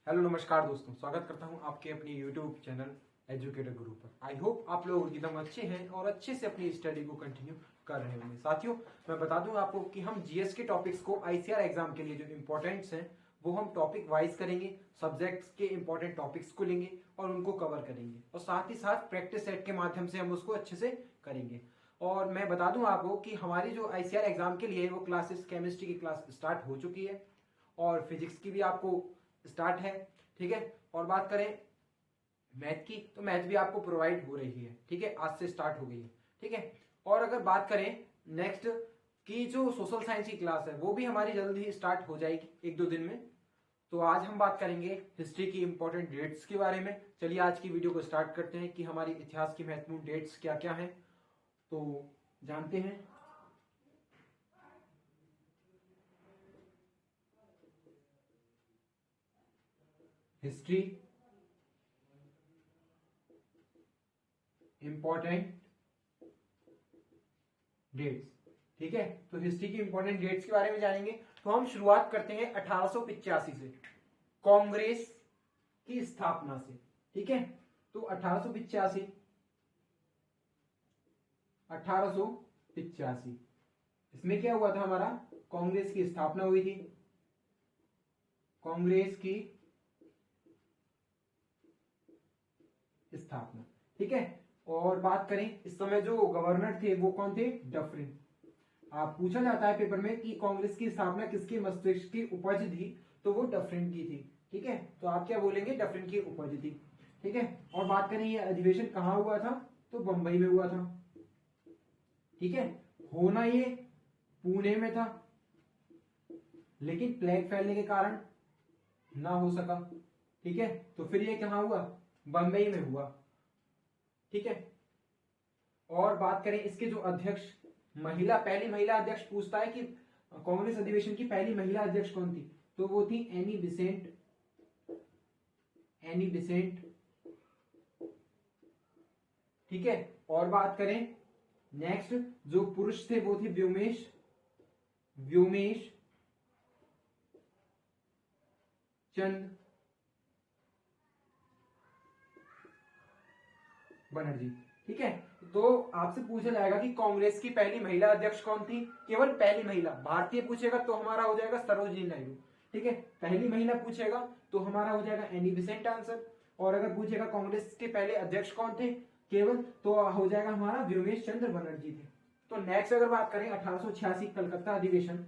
Hello नमस्कार दोस्तों, स्वागत करता हूं आपके अपने यूट्यूब चैनल एजुकेटर गुरु पर। आई होप आप लोग एकदम अच्छे हैं और अच्छे से अपनी स्टडी को कंटिन्यू कर रहे होंगे। साथियों, मैं बता दूं आपको कि हम जीएस के टॉपिक्स को आईसीआर एग्जाम के लिए जो इंपॉर्टेंट्स हैं वो हम टॉपिक वाइज करेंगे, सब्जेक्ट्स के इंपॉर्टेंट टॉपिक्स को लेंगे और उनको कवर करेंगे और साथ ही साथ प्रैक्टिस सेट के माध्यम से हम उसको अच्छे से करेंगे। और मैं बता दूं आपको कि हमारी जो आईसीआर एग्जाम के लिए वो क्लासेस, केमिस्ट्री की क्लास स्टार्ट हो चुकी है और फिजिक्स की भी आपको स्टार्ट है। ठीक है, और बात करें मैथ की तो मैथ भी आपको प्रोवाइड हो रही है। ठीक है, आज से स्टार्ट हो गई है। ठीक है, और अगर बात करें नेक्स्ट की जो सोशल साइंस की क्लास है वो भी हमारी जल्द ही स्टार्ट हो जाएगी, एक दो दिन में। तो आज हम बात करेंगे हिस्ट्री की इंपॉर्टेंट डेट्स के बारे में। चलिए आज की वीडियो को स्टार्ट करते हैं कि हमारी इतिहास की महत्वपूर्ण डेट्स क्या क्या हैं, तो जानते हैं। History important dates. ठीक है, तो हिस्ट्री की इंपॉर्टेंट डेट्स के बारे में जानेंगे। तो हम शुरुआत करते हैं 1885 से, कांग्रेस की स्थापना से। ठीक है, तो 1885 इसमें क्या हुआ था, हमारा कांग्रेस की स्थापना हुई थी। कांग्रेस की स्थापना। ठीक है, और बात करें इस समय जो गवर्नर थे वो कौन थे, डफरिन। आप पूछा जाता है पेपर में कि कांग्रेस की स्थापना किसके मस्तिष्क की उपज थी, तो वो डफरिन की थी। ठीक है, तो आप क्या बोलेंगे, डफरिन की उपज थी। ठीक है, और बात करें ये अधिवेशन कहाँ हुआ था, तो बंबई में हुआ था। ठीक है, होना ये पुणे में था लेकिन प्लेग फैलने के कारण ना हो सका। ठीक है, तो फिर ये कहाँ हुआ, बंबई में हुआ। ठीक है, और बात करें इसके जो अध्यक्ष, पहली महिला अध्यक्ष पूछता है कि कांग्रेस अधिवेशन की पहली महिला अध्यक्ष कौन थी, तो वो थी एनी बिसेंट। ठीक है, और बात करें नेक्स्ट जो पुरुष थे वो थे व्योमेश चंद बनर्जी। ठीक है, तो आपसे पूछा जाएगा कि कांग्रेस की पहली महिला अध्यक्ष कौन थी, केवल पहली महिला। भारतीय पूछेगा तो हमारा हो जाएगा सरोजिनी नायडू। ठीक है, पहली महिला पूछेगा तो हमारा हो जाएगा एनी बेसेंट आंसर। और अगर पूछेगा कांग्रेस के पहले अध्यक्ष कौन थे केवल, तो हो जाएगा हमारा व्योमेश चंद्र बनर्जी थे। तो नेक्स्ट अगर बात करें 1886 कलकत्ता अधिवेशन।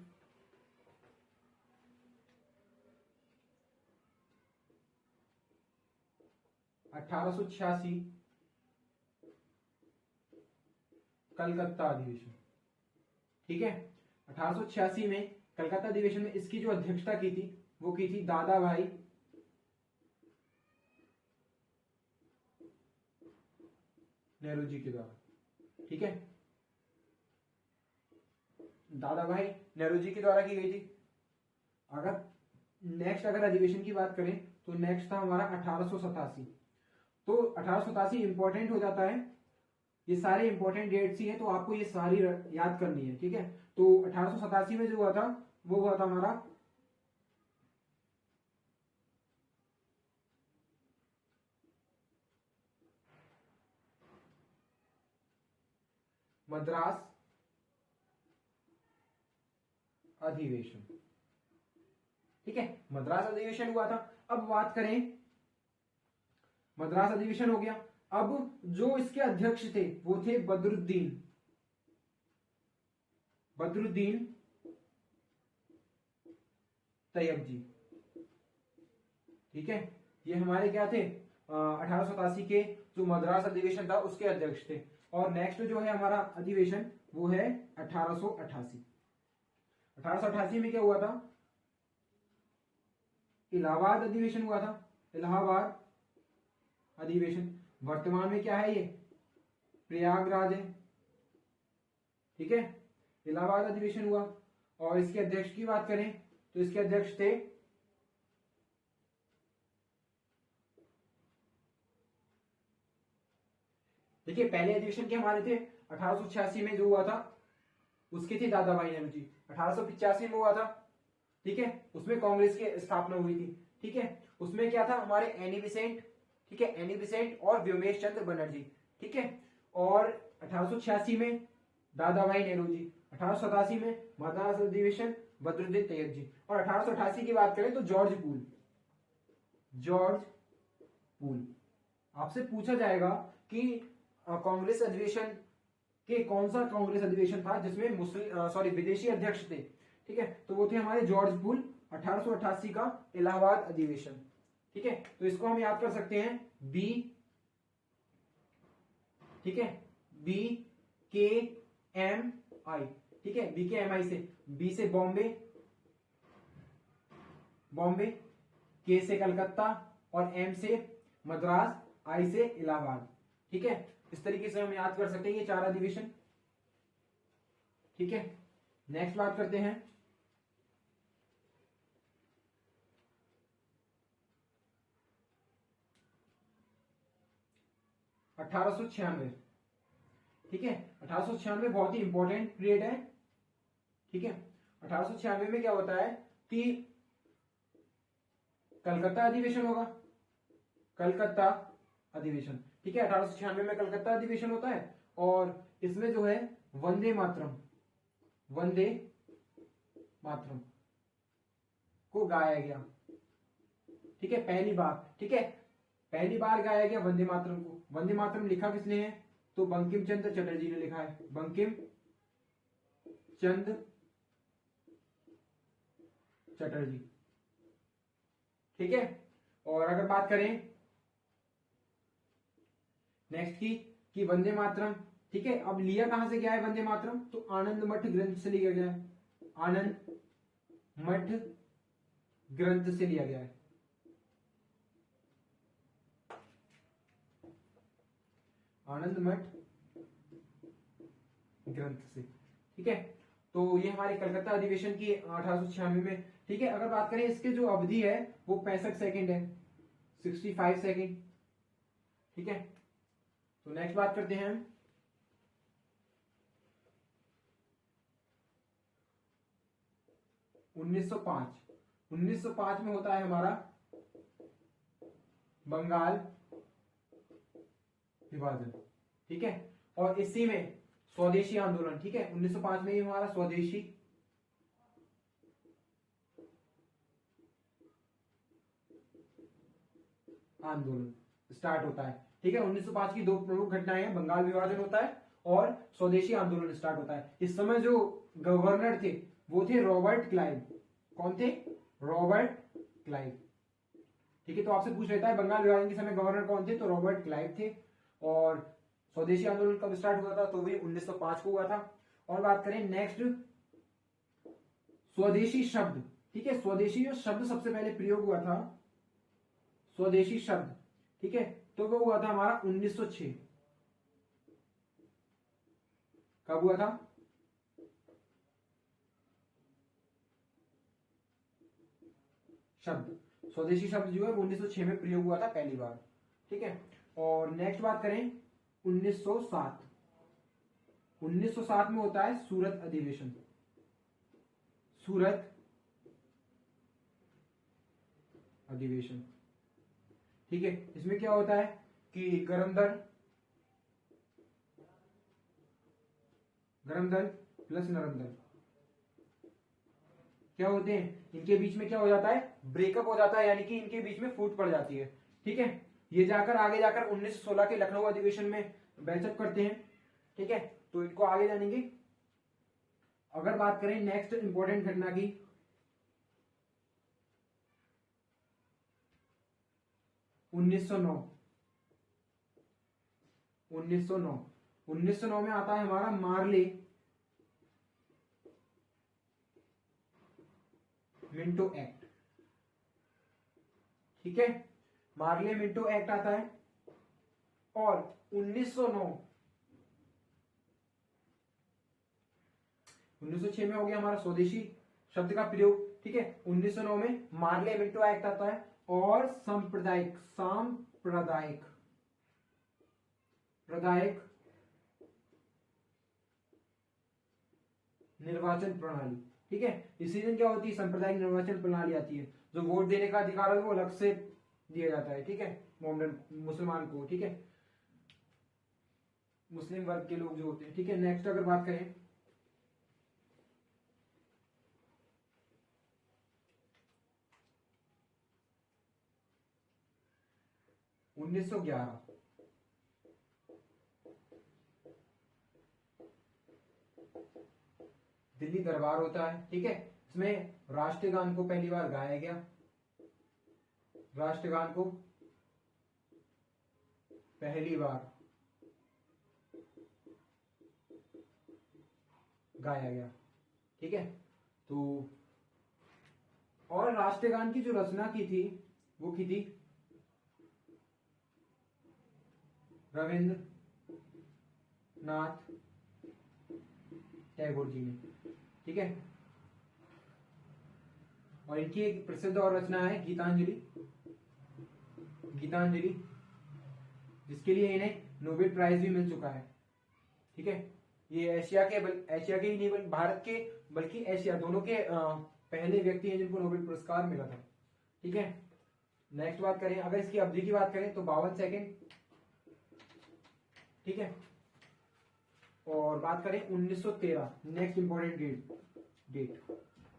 कलकत्ता अधिवेशन। ठीक है, 1886 में कलकत्ता अधिवेशन में इसकी जो अध्यक्षता की थी वो की थी दादा भाई नेहरू जी के द्वारा। ठीक है, दादा भाई नेहरू जी के द्वारा की गई थी। अगर नेक्स्ट अगर अधिवेशन की बात करें तो नेक्स्ट था हमारा 1887। तो 1887 इंपॉर्टेंट हो जाता है, ये सारे इंपॉर्टेंट डेट्स ही हैं तो आपको ये सारी याद करनी है। ठीक है, तो 1887 में जो हुआ था वो हुआ था हमारा मद्रास अधिवेशन। ठीक है, मद्रास अधिवेशन हुआ था। अब बात करें, मद्रास अधिवेशन हो गया। अब जो इसके अध्यक्ष थे वो थे बदरुद्दीन तैयब जी। ठीक है, ये हमारे क्या थे, 1887 के जो मद्रास अधिवेशन था उसके अध्यक्ष थे। और नेक्स्ट जो है हमारा अधिवेशन वो है 1888। 1888 में क्या हुआ था, इलाहाबाद अधिवेशन हुआ था। इलाहाबाद अधिवेशन वर्तमान में क्या है, ये प्रयागराज है। ठीक है, इलाहाबाद अधिवेशन हुआ। और इसके अध्यक्ष की बात करें तो इसके अध्यक्ष थे देखिए, पहले अधिवेशन के हमारे थे 1886 में जो हुआ था उसके थे दादा भाई नेहरू जी। 1885 में हुआ था। ठीक है, उसमें कांग्रेस की स्थापना हुई थी। ठीक है, उसमें क्या था, हमारे एनी बेसेंट, ठीक है, एनी बेसेंट और व्योमेश चंद्र बनर्जी, ठीक है। और 1886 में दादा भाई नेहरू जी, 1887 में मद्रास अधिवेशन बद्रुद्दीन तैयब जी, और 1888 की बात करें तो जॉर्ज पूल। George pool. आपसे पूछा जाएगा कि कांग्रेस अधिवेशन के कौन सा कांग्रेस अधिवेशन था जिसमें मुस्लिम विदेशी अध्यक्ष थे, ठीक है, तो वो थे हमारे जॉर्ज पूल, 1888 का इलाहाबाद अधिवेशन, ठीक है। तो इसको हम याद कर सकते हैं बी, ठीक है, बी के एम आई, ठीक है, बी के एम आई से, बी से बॉम्बे, बॉम्बे, के से कलकत्ता और एम से मद्रास, आई से इलाहाबाद, ठीक है। इस तरीके से हम याद कर सकते हैं ये 4 अधिवेशन, ठीक है। नेक्स्ट बात करते हैं 1896, ठीक है। 1896 बहुत ही इंपॉर्टेंट पीरियड है, ठीक है। 1896 में क्या होता है कि कलकत्ता अधिवेशन होगा, कलकत्ता अधिवेशन, ठीक है। 1896 में कलकत्ता अधिवेशन होता है और इसमें जो है वंदे मातरम, वंदे मातरम को गाया गया, ठीक है, पहली बार, ठीक है, पहली बार गाया गया वंदे मातरम को। वंदे मातरम लिखा किसने है, तो बंकिम चंद्र चटर्जी ने लिखा है, बंकिम चंद्र चटर्जी, ठीक है। और अगर बात करें नेक्स्ट की कि वंदे मातरम, ठीक है, अब लिया कहां से गया है वंदे मातरम, तो आनंद मठ ग्रंथ से लिया गया है, आनंद मठ ग्रंथ से लिया गया है, आनंद मठ ग्रंथ से, ठीक है। तो ये हमारे कलकत्ता अधिवेशन की 1896 में, ठीक है। अगर बात करें इसके जो अवधि है वो 65 सेकंड है, 65 सेकंड, ठीक है। तो नेक्स्ट बात करते हैं हम 1905। 1905 में होता है हमारा बंगाल विभाजन, ठीक है। और इसी में स्वदेशी आंदोलन, ठीक है, 1905 में ही हमारा स्वदेशी आंदोलन स्टार्ट होता है, ठीक है। 1905 की 2 प्रमुख घटनाएं हैं, बंगाल विभाजन होता है और स्वदेशी आंदोलन स्टार्ट होता है। इस समय जो गवर्नर थे वो थे रॉबर्ट क्लाइव। कौन थे, रॉबर्ट क्लाइव, ठीक है। तो आपसे पूछ लेता है बंगाल विभाजन के समय गवर्नर कौन थे, तो रॉबर्ट क्लाइव थे। और स्वदेशी आंदोलन कब स्टार्ट हुआ था, तो वही 1905 को हुआ था। और बात करें नेक्स्ट स्वदेशी शब्द, ठीक है, स्वदेशी जो शब्द सबसे पहले प्रयोग हुआ था, स्वदेशी शब्द, ठीक है, तो वो हुआ था हमारा 1906। कब हुआ था, शब्द, स्वदेशी शब्द जो है वो 1906 में प्रयोग हुआ था पहली बार, ठीक है। और नेक्स्ट बात करें 1907। 1907 में होता है सूरत अधिवेशन, सूरत अधिवेशन, ठीक है। इसमें क्या होता है कि गरमदल प्लस नरमदल क्या होते हैं, इनके बीच में क्या हो जाता है, ब्रेकअप हो जाता है, यानी कि इनके बीच में फूट पड़ जाती है, ठीक है। ये जाकर आगे जाकर 1916 के लखनऊ अधिवेशन में बैचअप करते हैं, ठीक है। तो इनको आगे जानेंगे। अगर बात करें नेक्स्ट इंपॉर्टेंट घटना की, 1909। 1909 में आता है हमारा मार्ले मिंटो एक्ट, ठीक है, मार्ले मिंटो एक्ट आता है। और 1906 में हो गया हमारा स्वदेशी शब्द का प्रयोग, ठीक है। 1909 में मार्ले मिंटो एक्ट आता है और सांप्रदायिक निर्वाचन प्रणाली, ठीक है। इसी दिन क्या होती है, सांप्रदायिक निर्वाचन प्रणाली आती है। जो वोट देने का अधिकार है वो अलग से दिया जाता है, ठीक है, मोहम्मदन मुसलमान को, ठीक है, मुस्लिम वर्ग के लोग जो होते हैं, ठीक है। नेक्स्ट अगर बात करें 1911, दिल्ली दरबार होता है, ठीक है। इसमें राष्ट्रगान को पहली बार गाया गया, राष्ट्रगान को पहली बार गाया गया, ठीक है। तो और राष्ट्रगान की जो रचना की थी वो की थी रविंद्र नाथ टैगोर जी ने, ठीक है। और इनकी एक प्रसिद्ध और रचना है गीतांजलि, गीतांजलि, जिसके लिए इन्हें नोबेल प्राइज भी मिल चुका है, ठीक है। ये एशिया के ही नहीं बल्कि भारत के, बल्कि एशिया दोनों के पहले व्यक्ति हैं जिनको नोबेल पुरस्कार मिला था, ठीक है। नेक्स्ट बात करें, अगर इसकी अवधि की बात करें तो 52 सेकेंड, ठीक है। और बात करें 1913, नेक्स्ट इंपॉर्टेंट डेट,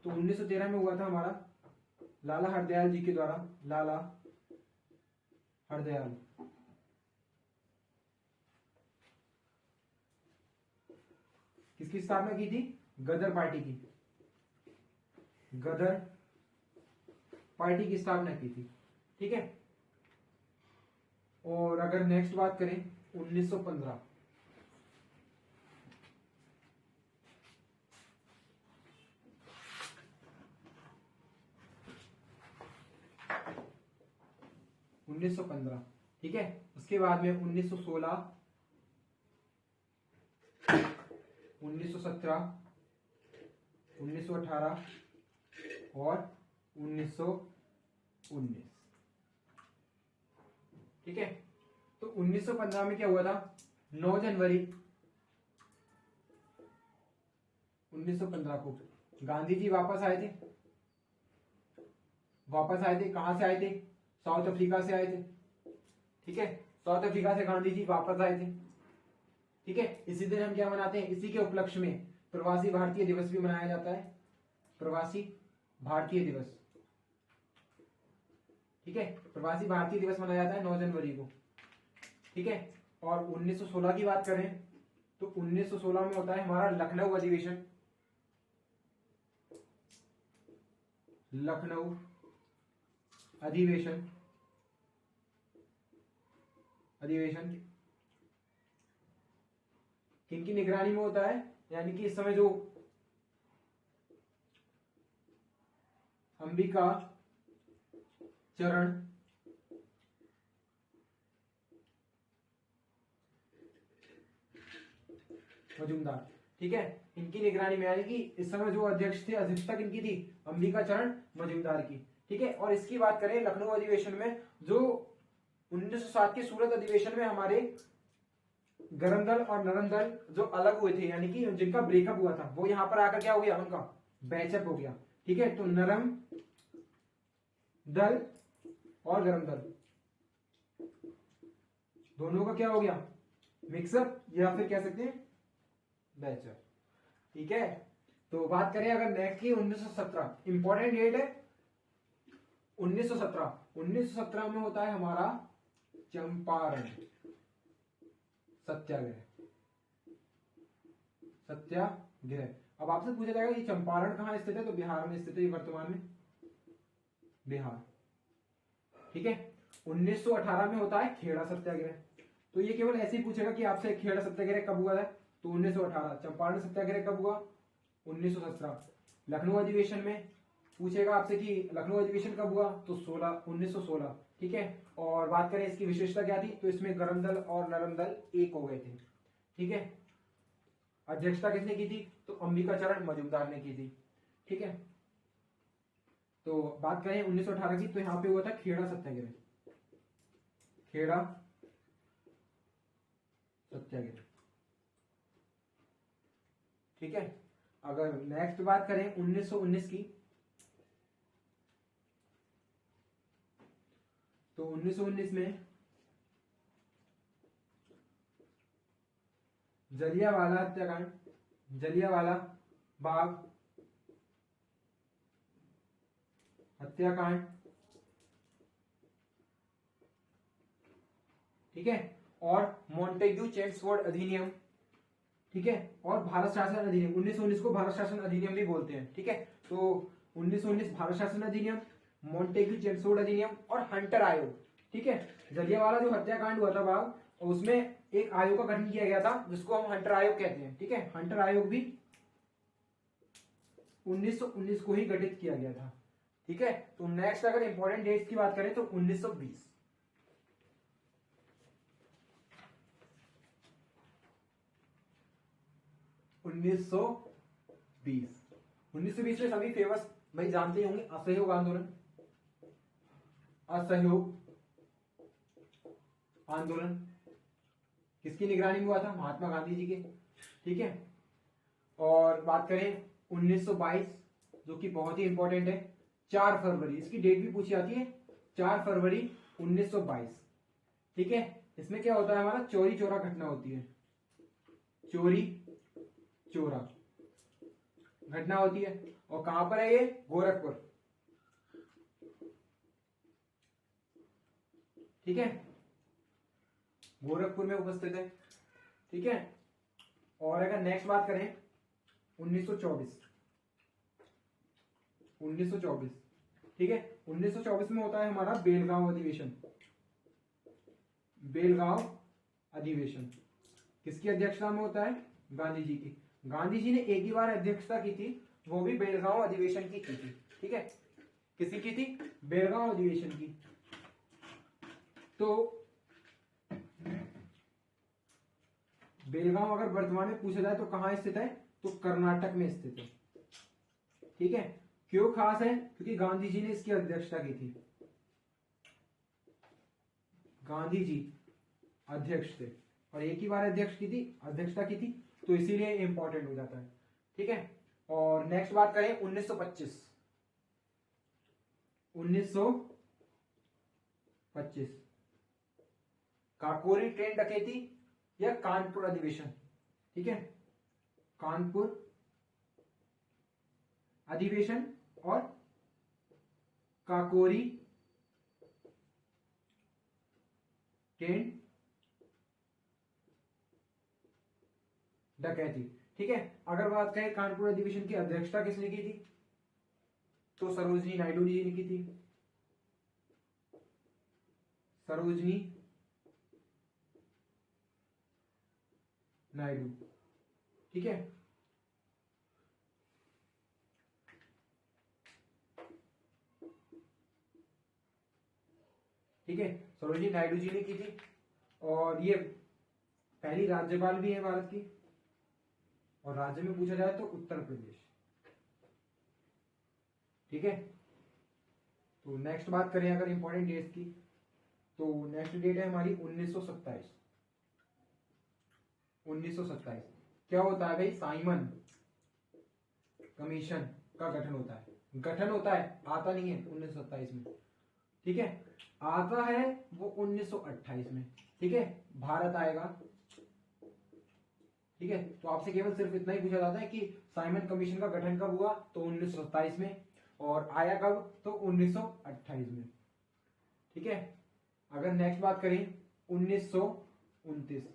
तो 1913 में हुआ था हमारा लाला हरदयाल जी के द्वारा, लाला हरदयाल, किसकी स्थापना की थी, गदर पार्टी की, गदर पार्टी की स्थापना की थी, ठीक है। और अगर नेक्स्ट बात करें 1915, ठीक है। उसके बाद में 1916, 1917, 1918 और 1919, ठीक है। तो 1915 में क्या हुआ था, 9 जनवरी 1915 को गांधी जी वापस आए थे, कहां से आए थे, साउथ अफ्रीका से आए थे, ठीक है। साउथ अफ्रीका से गांधी जी वापस आए थे, ठीक है। इसी दिन हम क्या मनाते हैं, इसी के उपलक्ष्य में प्रवासी भारतीय दिवस भी मनाया जाता है, प्रवासी भारतीय दिवस, ठीक है। प्रवासी भारतीय दिवस मनाया जाता है 9 जनवरी को, ठीक है। और 1916 की बात करें तो 1916 में होता है हमारा लखनऊ अधिवेशन, लखनऊ अधिवेशन, किनकी निगरानी में होता है, यानी कि इस समय जो अंबिका चरण मजूमदार, ठीक है, इनकी निगरानी में, यानी कि इस समय जो अध्यक्ष थे, अध्यक्षता किनकी थी, अंबिका चरण मजूमदार की, ठीक है। और इसकी बात करें लखनऊ अधिवेशन में, जो 1907 के सूरत अधिवेशन में हमारे गरम दल और नरम दल जो अलग हुए थे, यानी कि जिनका ब्रेकअप हुआ था, वो यहां पर आकर क्या हो गया, उनका बैचअप हो गया, ठीक है। तो नरम दल और गरम दल दोनों का क्या हो गया, मिक्सअप, या फिर कह सकते हैं बैचअप, ठीक है। तो बात करें अगर नेक्स्ट की 1917, इंपॉर्टेंट डेट है 1917 में होता है हमारा चंपारण सत्याग्रह, अब आपसे पूछा जाएगा ये चंपारण कहां स्थित है, तो बिहार में स्थित है वर्तमान में, बिहार, ठीक है। 1918 में होता है खेड़ा सत्याग्रह, तो ये केवल ऐसे ही पूछेगा कि आपसे खेड़ा सत्याग्रह कब हुआ है, तो 1918, चंपारण सत्याग्रह कब हुआ, 1917, लखनऊ अधिवेशन में पूछेगा आपसे कि लखनऊ अधिवेशन कब हुआ, तो 1916, ठीक है। और बात करें इसकी विशेषता क्या थी, तो इसमें गरम दल और नरम दल एक हो गए थे, ठीक है। अध्यक्षता किसने की थी, तो अंबिका चरण मजूमदार ने की थी, ठीक है। तो बात करें 1918 की, तो यहां पे हुआ था खेड़ा सत्याग्रह, खेड़ा सत्याग्रह, ठीक है। अगर नेक्स्ट बात करें 1919 की, तो 1919 में जलियांवाला हत्याकांड, जलियांवाला बाग हत्याकांड, ठीक है, और मॉन्टेग्यू चेम्सफोर्ड अधिनियम, ठीक है, और भारत शासन अधिनियम। 1919 को भारत शासन अधिनियम भी बोलते हैं, ठीक है। तो 1919 भारत शासन अधिनियम, मॉन्टेग्यू चेम्सफोर्ड अधिनियम और हंटर आयोग, ठीक है। जलियांवाला जो हत्याकांड हुआ था बाग, उसमें एक आयोग का गठन किया गया था जिसको हम हंटर आयोग कहते हैं, ठीक है। हंटर आयोग भी 1919 को ही गठित किया गया था, ठीक है। तो नेक्स्ट अगर इंपॉर्टेंट डेट्स की बात करें तो 1920, 1920 में सभी फेमस भाई जानते होंगे, असहयोग आंदोलन, असहयोग आंदोलन किसकी निगरानी में हुआ था? महात्मा गांधी जी के, ठीक है। और बात करें 1922 जो कि बहुत ही इंपॉर्टेंट है, 4 फरवरी, इसकी डेट भी पूछी जाती है, 4 फरवरी 1922, ठीक है। इसमें क्या होता है, हमारा चोरी चोरा घटना होती है, चोरी चोरा घटना होती है। और कहां पर है ये? गोरखपुर, ठीक है, गोरखपुर में उपस्थित है, ठीक है। और अगर नेक्स्ट बात करें 1924, 1924, ठीक है। 1924 में होता है हमारा बेलगांव अधिवेशन, बेलगांव अधिवेशन किसकी अध्यक्षता में होता है? गांधी जी की। गांधी जी ने एक ही बार अध्यक्षता की थी, वो भी बेलगांव अधिवेशन की थी, ठीक है। किसी की थी? बेलगांव अधिवेशन की। तो बेलगांव अगर वर्तमान में पूछा जाए तो कहां स्थित है? तो कर्नाटक में स्थित है, ठीक है। क्यों खास है? क्योंकि गांधी जी ने इसकी अध्यक्षता की थी, गांधी जी अध्यक्ष थे और एक ही बार अध्यक्षता की थी, तो इसीलिए इंपॉर्टेंट हो जाता है, ठीक है। और नेक्स्ट बात करें 1925, 1925 काकोरी ट्रेन डकैती या कानपुर अधिवेशन, ठीक है, कानपुर अधिवेशन और काकोरी ट्रेन डकैती, ठीक है। अगर बात करें कानपुर अधिवेशन की अध्यक्षता किसने की थी? तो सरोजिनी नायडू जी ने की थी, सरोजिनी नायडू, ठीक है। ठीक है, सरोजिनी नायडू जी ने की थी और ये पहली राज्यपाल भी है भारत की। और राज्य में पूछा जाए तो उत्तर प्रदेश, ठीक है। तो नेक्स्ट बात करें अगर इंपॉर्टेंट डेट्स की, तो नेक्स्ट डेट है हमारी 1927, 1927 क्या होता है भाई? साइमन कमीशन का गठन होता है, गठन होता है, आता नहीं है 1927 में, ठीक है। आता है वो 1928 में, ठीक है, भारत आएगा, ठीक है। तो आपसे केवल सिर्फ इतना ही पूछा जाता है कि साइमन कमीशन का गठन कब हुआ? तो 1927 में, और आया कब? तो 1928 में, ठीक है। अगर नेक्स्ट बात करें 1929,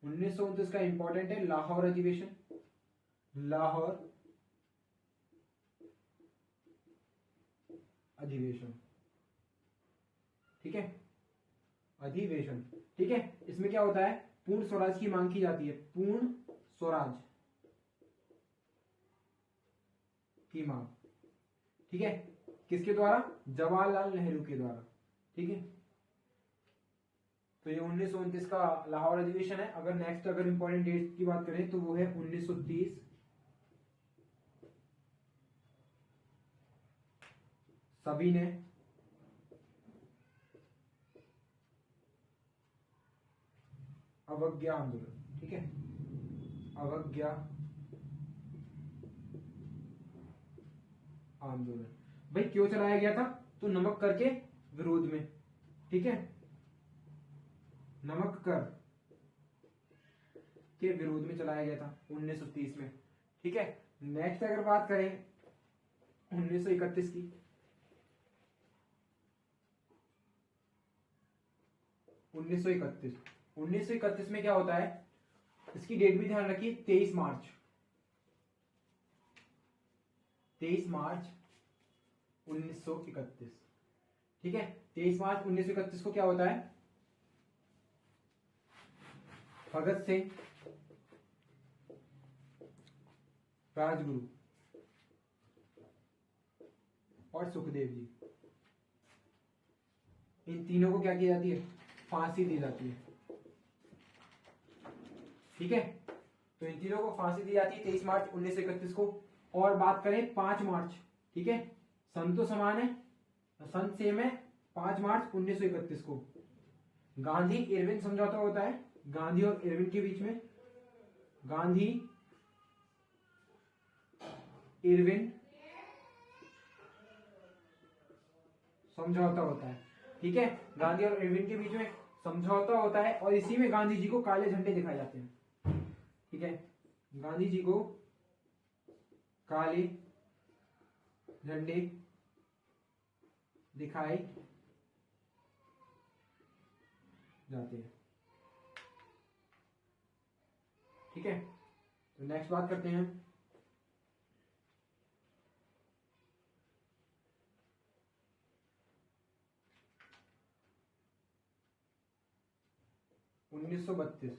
1929 का इंपॉर्टेंट है लाहौर अधिवेशन, लाहौर अधिवेशन, ठीक है, अधिवेशन, ठीक है। इसमें क्या होता है? पूर्ण स्वराज की मांग की जाती है, पूर्ण स्वराज की मांग, ठीक है, किसके द्वारा? जवाहरलाल नेहरू के द्वारा, ठीक है। तो ये 1929 का लाहौर अधिवेशन है। अगर नेक्स्ट अगर इंपॉर्टेंट डेट की बात करें तो वो है 1930 सविनय अवज्ञा आंदोलन, ठीक है, अवज्ञा आंदोलन। भाई क्यों चलाया गया था? तो नमक कर के विरोध में, ठीक है, नमक कर के विरोध में चलाया गया था 1930 में, ठीक है। नेक्स्ट अगर बात करें 1931 की, 1931 में क्या होता है, इसकी डेट भी ध्यान रखिए, 23 मार्च 1931, ठीक है। 23 मार्च 1931 को क्या होता है, भगत सिंह, राजगुरु और सुखदेव जी, इन तीनों को क्या की जाती है, फांसी दी जाती है, ठीक है। तो इन तीनों को फांसी दी जाती है 23 मार्च 1931 को। और बात करें 5 मार्च, ठीक है, सन तो समान है, सन सेम है, 5 मार्च 1931 को गांधी इरविन समझौता होता है, गांधी और इरविन के बीच में, गांधी इरविन समझौता होता है, ठीक है। गांधी और इरविन के बीच में समझौता होता है और इसी में गांधी जी को काले झंडे दिखाए जाते हैं, ठीक है। गांधी जी को काले झंडे दिखाए जाते हैं, ठीक है। तो नेक्स्ट बात करते हैं 1932।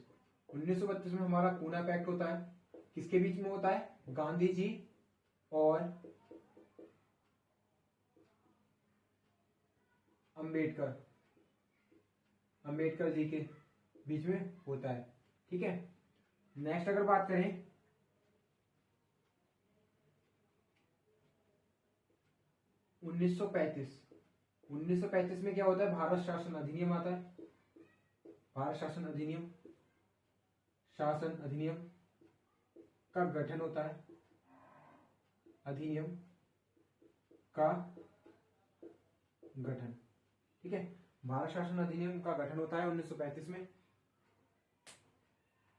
1932 में हमारा पूना पैक्ट होता है, किसके बीच में होता है, गांधी जी और अंबेडकर जी के बीच में होता है, ठीक है। नेक्स्ट अगर बात करें 1935 में क्या होता है, भारत शासन अधिनियम आता है, भारत शासन अधिनियम का गठन होता है, अधिनियम का गठन, ठीक है। भारत शासन अधिनियम का गठन होता है 1935 में,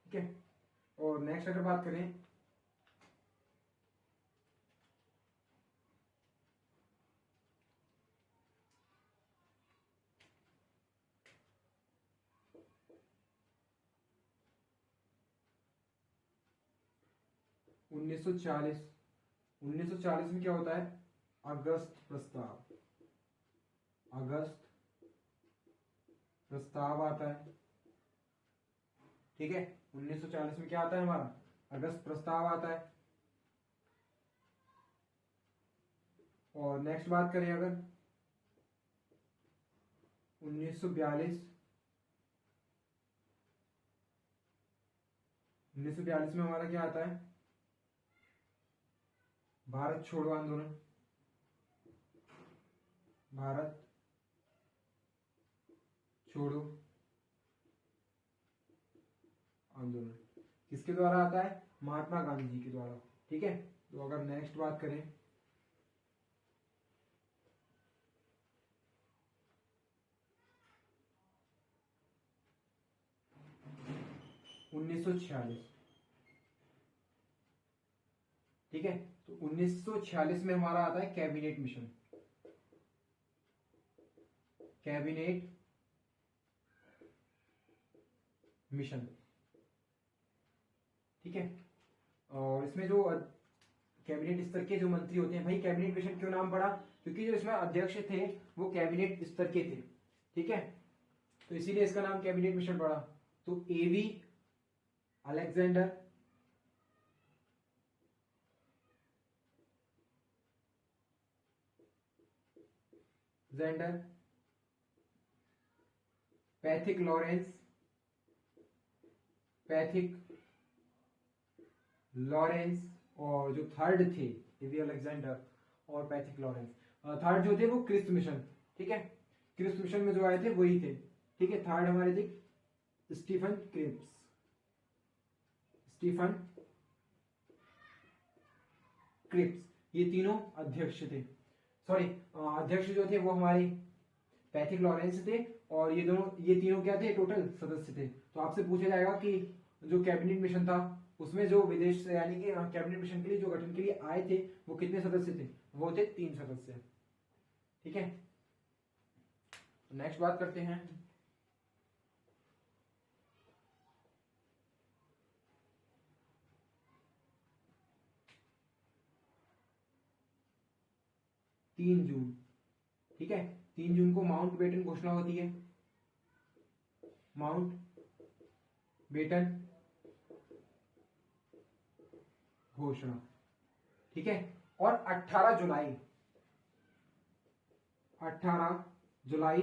ठीक है। और नेक्स्ट अगर बात करें 1940 में क्या होता है, अगस्त प्रस्ताव आता है, ठीक है। 1940 में क्या आता है हमारा, अगस्त प्रस्ताव आता है। और नेक्स्ट बात करें अगर 1942 में हमारा क्या आता है, भारत छोड़ो आंदोलन, भारत छोड़ो आंदोलन किसके द्वारा आता है, महात्मा गांधी जी के द्वारा, ठीक है। तो अगर नेक्स्ट बात करें 1946, ठीक है। तो 1946 में हमारा आता है कैबिनेट मिशन, ठीक है। और इसमें जो कैबिनेट स्तर के जो मंत्री होते हैं, भाई कैबिनेट मिशन क्यों नाम पड़ा, क्योंकि जो इसमें अध्यक्ष थे वो कैबिनेट स्तर के थे, ठीक है। तो इसीलिए इसका नाम कैबिनेट मिशन पड़ा। तो एवी अलेक्जेंडर, पैथिक लॉरेंस और जो थर्ड थे एवी अलेक्जेंडर और पैथिक लॉरेंस, थर्ड जो थे वो क्रिस्ट मिशन, ठीक है। क्रिस्ट मिशन में जो आए थे वही थे, ठीक है। थर्ड हमारे थे स्टीफन क्रिप्स, ये तीनों अध्यक्ष थे, सॉरी अध्यक्ष जो थे वो हमारे पैट्रिक लॉरेंस थे, और ये तीनों क्या थे, टोटल सदस्य थे। तो आपसे पूछा जाएगा कि जो कैबिनेट मिशन था उसमें जो विदेश यानी कि कैबिनेट मिशन के लिए जो गठन के लिए आए थे वो कितने सदस्य थे, वो थे 3 सदस्य। ठीक है, नेक्स्ट बात करते हैं। तीन जून, ठीक है, 3 जून को माउंट बेटन घोषणा होती है, माउंट बेटन घोषणा। ठीक है, और 18 जुलाई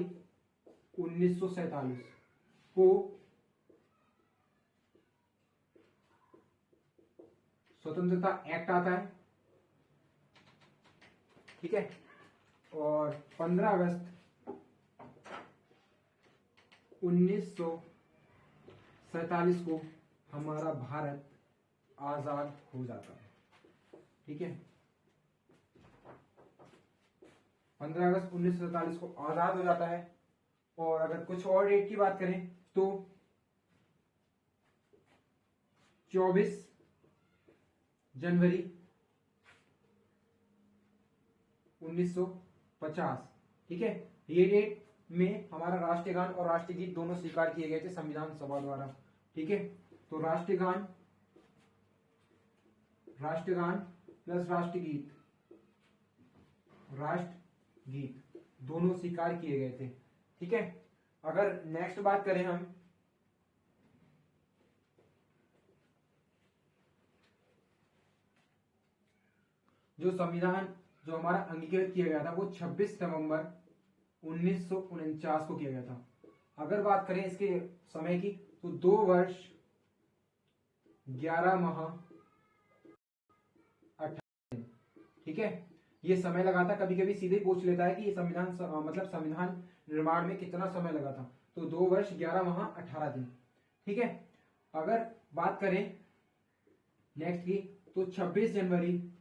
1947 को स्वतंत्रता एक्ट आता है। ठीक है, और 15 अगस्त 1947 को हमारा भारत आजाद हो जाता है। ठीक है, 15 अगस्त 1947 को आजाद हो जाता है। और अगर कुछ और डेट की बात करें तो 24 जनवरी 1950। ठीक है, ये डेट में हमारा राष्ट्रीय गान और राष्ट्रीय गीत दोनों स्वीकार किए गए थे संविधान सभा द्वारा। ठीक है, तो राष्ट्रीय गान प्लस राष्ट्र गीत दोनों स्वीकार किए गए थे। ठीक है, अगर नेक्स्ट बात करें हम जो संविधान जो हमारा अंगीकृत किया गया था वो 26 नवंबर 1949 को किया गया था। अगर बात करें इसके समय की तो 2 वर्ष 11 माह 18 दिन। ठीक है, ये समय लगा था, कभी कभी सीधे पूछ लेता है कि ये संविधान मतलब संविधान निर्माण में कितना समय लगा था, तो 2 वर्ष 11 माह 18 दिन। ठीक है, अगर बात करें नेक्स्ट की तो 26 जनवरी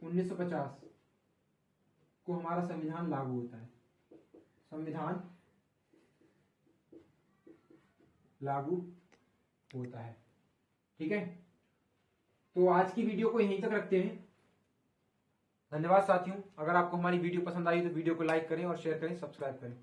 1950 को हमारा संविधान लागू होता है, संविधान लागू होता है। ठीक है, तो आज की वीडियो को यहीं तक रखते हैं। धन्यवाद साथियों, अगर आपको हमारी वीडियो पसंद आई तो वीडियो को लाइक करें और शेयर करें, सब्सक्राइब करें।